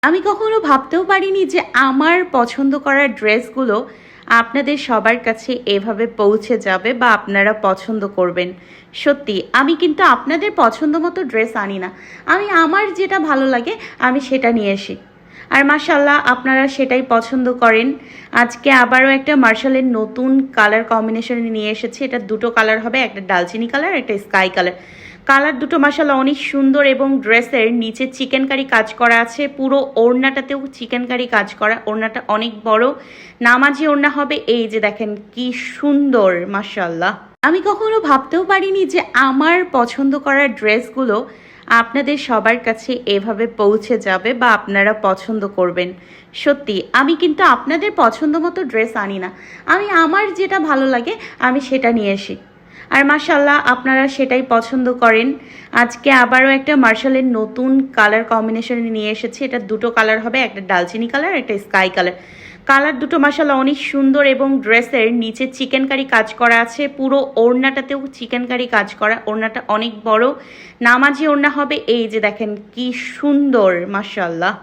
আমি কখনো ভাবতেও পারিনি যে আমার পছন্দ করা ড্রেসগুলো আপনাদের সবার কাছে এভাবে পৌঁছে যাবে বা আপনারা পছন্দ করবেন। সত্যি আমি কিন্তু আপনাদের পছন্দ মতো ড্রেস আনি না। আমি আমার যেটা ভালো লাগে আমি সেটা নিয়ে আসি। আর মাশাল্লাহ আপনারা সেটাই পছন্দ করেন। আজকে আবারও একটা মার্শালের নতুন কালার কম্বিনেশন নিয়ে এসেছি। এটা দুটো কালার হবে, একটা ডালচিনি কালার, একটা স্কাই কালার। কালার দুটো মাশাল্লাহ অনেক সুন্দর এবং ড্রেসের নিচে চিকেন কারি কাজ করা আছে। পুরো ওড়নাটাতেও চিকেন কারি কাজ করা। ওড়নাটা অনেক বড়, নামাজি ওড়না হবে। এই যে দেখেন কি সুন্দর মাশাল্লাহ। আমি কখনো ভাবতেও পারিনি যে আমার পছন্দ করা ড্রেসগুলো আপনাদের সবার কাছে এভাবে পৌঁছে যাবে বা আপনারা পছন্দ করবেন। সত্যি আমি কিন্তু আপনাদের পছন্দ মতো ড্রেস আনি না। আমি আমার যেটা ভালো লাগে আমি সেটা নিয়ে আসি। আর মাশাল্লাহ আপনারা সেটাই পছন্দ করেন। আজকে আবারও একটা মার্শালের নতুন কালার কম্বিনেশন নিয়ে এসেছি। এটা দুটো কালার হবে, একটা ডালচিনি কালার, একটা স্কাই কালার। কালার দুটো মাশাল্লাহ অনেক সুন্দর এবং ড্রেসের নিচে চিকেন কারি কাজ করা আছে। পুরো ওড়নাটাতেও চিকেন কারি কাজ করা। ওড়নাটা অনেক বড়, নামাজি ওড়না হবে। এই যে দেখেন কি সুন্দর মাশাল্লাহ।